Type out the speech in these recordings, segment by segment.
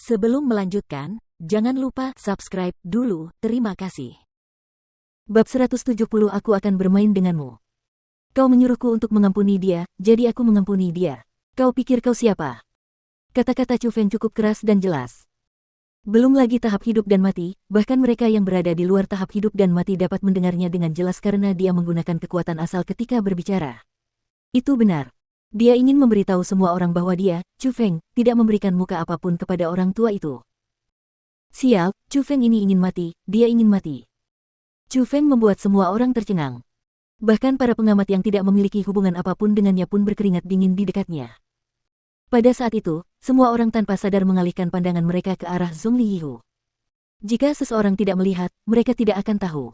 Sebelum melanjutkan, jangan lupa subscribe dulu, terima kasih. Bab 170 Aku akan bermain denganmu. Kau menyuruhku untuk mengampuni dia, jadi aku mengampuni dia. Kau pikir kau siapa? Kata-kata Chu Feng cukup keras dan jelas. Belum lagi tahap hidup dan mati, bahkan mereka yang berada di luar tahap hidup dan mati dapat mendengarnya dengan jelas karena dia menggunakan kekuatan asal ketika berbicara. Itu benar. Dia ingin memberitahu semua orang bahwa dia, Chu Feng, tidak memberikan muka apapun kepada orang tua itu. Sial, Chu Feng ini ingin mati, dia ingin mati. Chu Feng membuat semua orang tercengang. Bahkan para pengamat yang tidak memiliki hubungan apapun dengannya pun berkeringat dingin di dekatnya. Pada saat itu, semua orang tanpa sadar mengalihkan pandangan mereka ke arah Zhongli Yihu. Jika seseorang tidak melihat, mereka tidak akan tahu.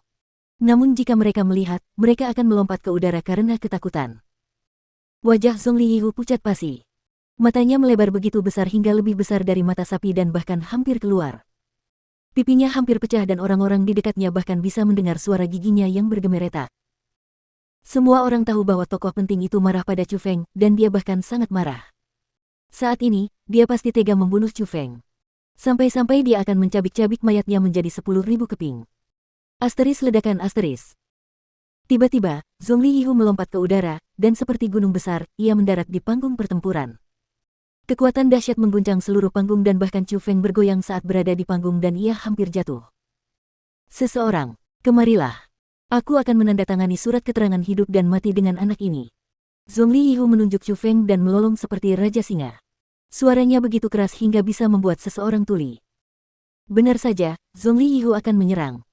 Namun jika mereka melihat, mereka akan melompat ke udara karena ketakutan. Wajah Zhongli Yihu pucat pasi. Matanya melebar begitu besar hingga lebih besar dari mata sapi dan bahkan hampir keluar. Pipinya hampir pecah dan orang-orang di dekatnya bahkan bisa mendengar suara giginya yang bergemeretak. Semua orang tahu bahwa tokoh penting itu marah pada Chu Feng, dan dia bahkan sangat marah. Saat ini, dia pasti tega membunuh Chu Feng. Sampai-sampai dia akan mencabik-cabik mayatnya menjadi 10.000 keping. Asteris ledakan asteris. Tiba-tiba, Zhongli Yihu melompat ke udara, dan seperti gunung besar, ia mendarat di panggung pertempuran. Kekuatan dahsyat mengguncang seluruh panggung dan bahkan Chu Feng bergoyang saat berada di panggung dan ia hampir jatuh. Seseorang, kemarilah. Aku akan menandatangani surat keterangan hidup dan mati dengan anak ini. Zhongli Yihu menunjuk Chu Feng dan melolong seperti Raja Singa. Suaranya begitu keras hingga bisa membuat seseorang tuli. Benar saja, Zhongli Yihu akan menyerang.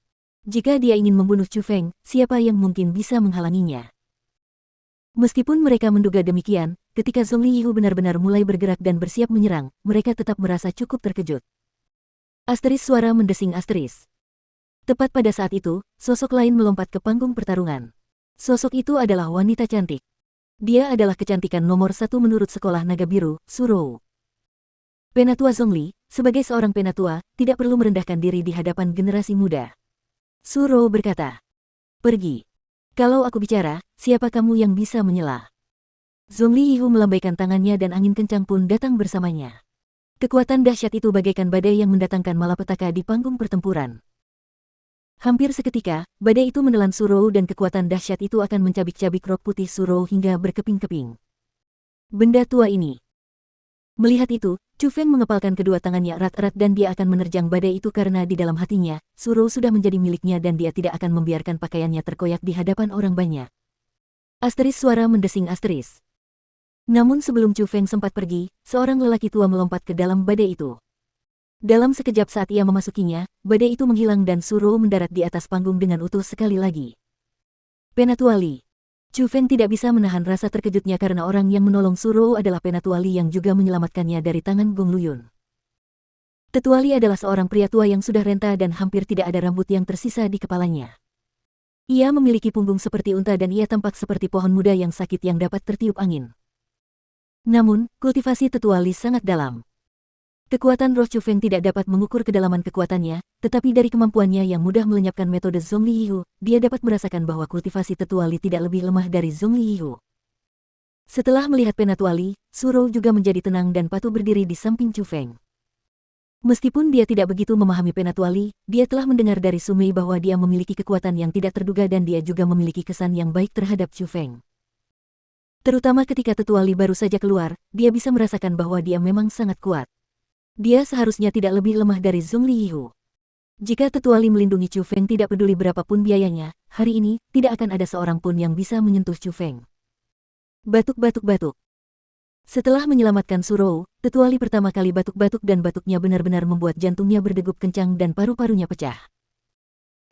Jika dia ingin membunuh Chu Feng, siapa yang mungkin bisa menghalanginya? Meskipun mereka menduga demikian, ketika Zhongli Yihu benar-benar mulai bergerak dan bersiap menyerang, mereka tetap merasa cukup terkejut. Asteris suara mendesing asteris. Tepat pada saat itu, sosok lain melompat ke panggung pertarungan. Sosok itu adalah wanita cantik. Dia adalah kecantikan nomor 1 menurut sekolah naga biru, Su Rou. Penatua Zhongli, sebagai seorang penatua, tidak perlu merendahkan diri di hadapan generasi muda. Su Rou berkata, "Pergi. Kalau aku bicara, siapa kamu yang bisa menyela?" Zhongli Yihu melambaikan tangannya dan angin kencang pun datang bersamanya. Kekuatan dahsyat itu bagaikan badai yang mendatangkan malapetaka di panggung pertempuran. Hampir seketika, badai itu menelan Su Rou dan kekuatan dahsyat itu akan mencabik-cabik rok putih Su Rou hingga berkeping-keping. Benda tua ini. Melihat itu, Chu Feng mengepalkan kedua tangannya erat-erat dan dia akan menerjang badai itu karena di dalam hatinya, Su Rou sudah menjadi miliknya dan dia tidak akan membiarkan pakaiannya terkoyak di hadapan orang banyak. Asteris suara mendesing asteris. Namun sebelum Chu Feng sempat pergi, seorang lelaki tua melompat ke dalam badai itu. Dalam sekejap saat ia memasukinya, badai itu menghilang dan Su Rou mendarat di atas panggung dengan utuh sekali lagi. Penatua Li. Chu Feng tidak bisa menahan rasa terkejutnya karena orang yang menolong Su Rou adalah Penatua Li yang juga menyelamatkannya dari tangan Gong Luyun. Tetua Li adalah seorang pria tua yang sudah renta dan hampir tidak ada rambut yang tersisa di kepalanya. Ia memiliki punggung seperti unta dan ia tampak seperti pohon muda yang sakit yang dapat tertiup angin. Namun, kultivasi Tetua Li sangat dalam. Kekuatan roh Chu Feng tidak dapat mengukur kedalaman kekuatannya, tetapi dari kemampuannya yang mudah melenyapkan metode Zhongli Yihu, dia dapat merasakan bahwa kultivasi Tetua Li tidak lebih lemah dari Zhongli Yihu. Setelah melihat Penatua Li, Su Rou juga menjadi tenang dan patuh berdiri di samping Chu Feng. Meskipun dia tidak begitu memahami Penatua Li, dia telah mendengar dari Su Mei bahwa dia memiliki kekuatan yang tidak terduga dan dia juga memiliki kesan yang baik terhadap Chu Feng. Terutama ketika Tetua Li baru saja keluar, dia bisa merasakan bahwa dia memang sangat kuat. Dia seharusnya tidak lebih lemah dari Zhongli Yihu. Jika Tetua Li melindungi Chu Feng tidak peduli berapapun biayanya, hari ini tidak akan ada seorang pun yang bisa menyentuh Chu Feng. Batuk-batuk-batuk. Setelah menyelamatkan Su Rou, Tetua Li pertama kali batuk-batuk dan batuknya benar-benar membuat jantungnya berdegup kencang dan paru-parunya pecah.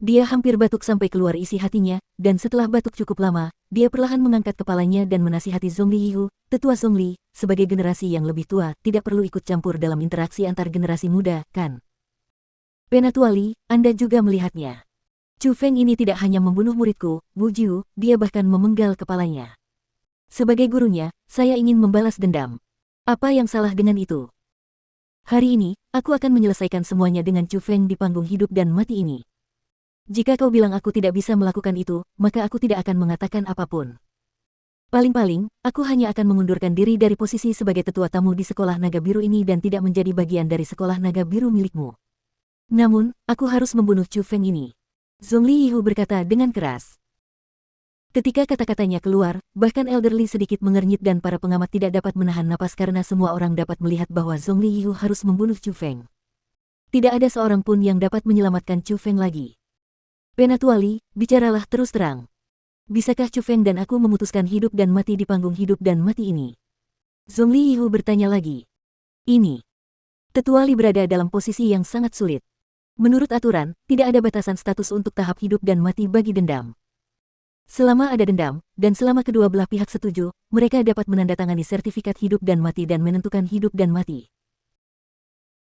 Dia hampir batuk sampai keluar isi hatinya, dan setelah batuk cukup lama, dia perlahan mengangkat kepalanya dan menasihati Zhongli Yihu, "Tetua Zhongli, sebagai generasi yang lebih tua, tidak perlu ikut campur dalam interaksi antar generasi muda, kan? Penatua Li, Anda juga melihatnya. Chu Feng ini tidak hanya membunuh muridku, Wu Jiu, dia bahkan memenggal kepalanya. Sebagai gurunya, saya ingin membalas dendam. Apa yang salah dengan itu? Hari ini, aku akan menyelesaikan semuanya dengan Chu Feng di panggung hidup dan mati ini. Jika kau bilang aku tidak bisa melakukan itu, maka aku tidak akan mengatakan apapun." Paling-paling, aku hanya akan mengundurkan diri dari posisi sebagai tetua tamu di sekolah naga biru ini dan tidak menjadi bagian dari sekolah naga biru milikmu. Namun, aku harus membunuh Chu Feng ini. Zhongli Yihu berkata dengan keras. Ketika kata-katanya keluar, bahkan Elderly sedikit mengernyit dan para pengamat tidak dapat menahan napas karena semua orang dapat melihat bahwa Zhongli Yihu harus membunuh Chu Feng. Tidak ada seorang pun yang dapat menyelamatkan Chu Feng lagi. Penatuali, bicaralah terus terang. Bisakah Chu Feng dan aku memutuskan hidup dan mati di panggung hidup dan mati ini? Zhongli Yihu bertanya lagi. Ini. Tetua Li berada dalam posisi yang sangat sulit. Menurut aturan, tidak ada batasan status untuk tahap hidup dan mati bagi dendam. Selama ada dendam, dan selama kedua belah pihak setuju, mereka dapat menandatangani sertifikat hidup dan mati dan menentukan hidup dan mati.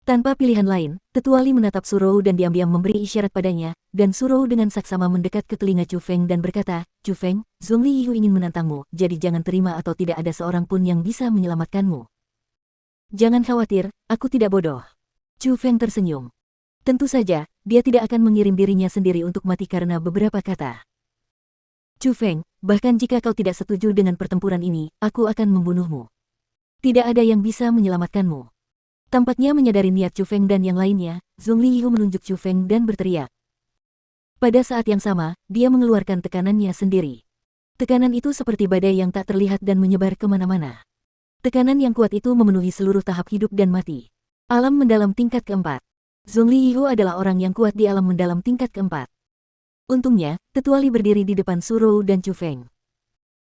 Tanpa pilihan lain, Tetua Li menatap Surou dan diam-diam memberi isyarat padanya, dan Surou dengan saksama mendekat ke telinga Chu Feng dan berkata, Chu Feng, Zhongli Yihu ingin menantangmu, jadi jangan terima atau tidak ada seorang pun yang bisa menyelamatkanmu. Jangan khawatir, aku tidak bodoh. Chu Feng tersenyum. Tentu saja, dia tidak akan mengirim dirinya sendiri untuk mati karena beberapa kata. Chu Feng, bahkan jika kau tidak setuju dengan pertempuran ini, aku akan membunuhmu. Tidak ada yang bisa menyelamatkanmu. Tampaknya menyadari niat Chu Feng dan yang lainnya, Zhongli Yihu menunjuk Chu Feng dan berteriak. Pada saat yang sama, dia mengeluarkan tekanannya sendiri. Tekanan itu seperti badai yang tak terlihat dan menyebar kemana-mana. Tekanan yang kuat itu memenuhi seluruh tahap hidup dan mati. Alam mendalam tingkat keempat. Zhongli Yihu adalah orang yang kuat di alam mendalam tingkat keempat. Untungnya, Tetua Li berdiri di depan Surou dan Chu Feng.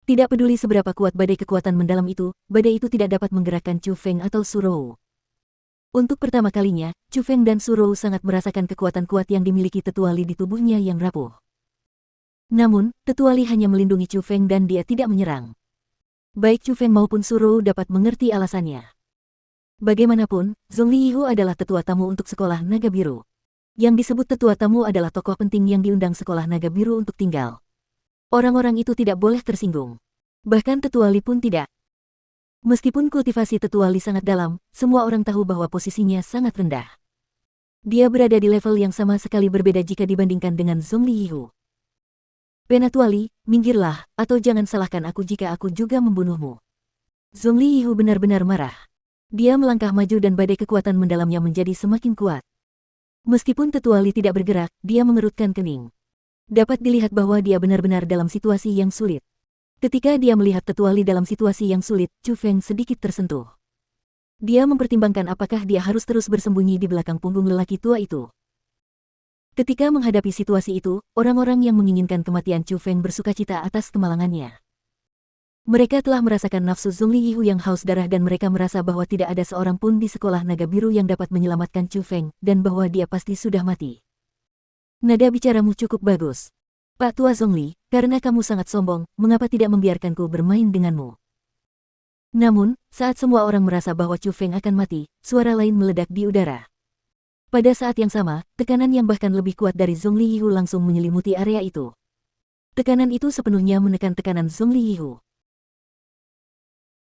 Tidak peduli seberapa kuat badai kekuatan mendalam itu, badai itu tidak dapat menggerakkan Chu Feng atau Surou. Untuk pertama kalinya, Chu Feng dan Surou sangat merasakan kekuatan kuat yang dimiliki Tetua Li di tubuhnya yang rapuh. Namun, Tetua Li hanya melindungi Chu Feng dan dia tidak menyerang. Baik Chu Feng maupun Surou dapat mengerti alasannya. Bagaimanapun, Zhongli Yihu adalah tetua tamu untuk sekolah naga biru. Yang disebut tetua tamu adalah tokoh penting yang diundang sekolah naga biru untuk tinggal. Orang-orang itu tidak boleh tersinggung. Bahkan Tetua Li pun tidak. Meskipun kultivasi Tetua Li sangat dalam, semua orang tahu bahwa posisinya sangat rendah. Dia berada di level yang sama sekali berbeda jika dibandingkan dengan Zhongli Yihu. Penatua Li, minggirlah, atau jangan salahkan aku jika aku juga membunuhmu. Zhongli Yihu benar-benar marah. Dia melangkah maju dan badai kekuatan mendalamnya menjadi semakin kuat. Meskipun Tetua Li tidak bergerak, dia mengerutkan kening. Dapat dilihat bahwa dia benar-benar dalam situasi yang sulit. Ketika dia melihat Tetua Li dalam situasi yang sulit, Chu Feng sedikit tersentuh. Dia mempertimbangkan apakah dia harus terus bersembunyi di belakang punggung lelaki tua itu. Ketika menghadapi situasi itu, orang-orang yang menginginkan kematian Chu Feng bersukacita atas kemalangannya. Mereka telah merasakan nafsu Zhongli Yihu yang haus darah dan mereka merasa bahwa tidak ada seorang pun di sekolah naga biru yang dapat menyelamatkan Chu Feng, dan bahwa dia pasti sudah mati. Nada bicaramu cukup bagus. Pak Tua Zhongli, karena kamu sangat sombong, mengapa tidak membiarkanku bermain denganmu? Namun, saat semua orang merasa bahwa Chu Feng akan mati, suara lain meledak di udara. Pada saat yang sama, tekanan yang bahkan lebih kuat dari Zhongli Yihu langsung menyelimuti area itu. Tekanan itu sepenuhnya menekan tekanan Zhongli Yihu.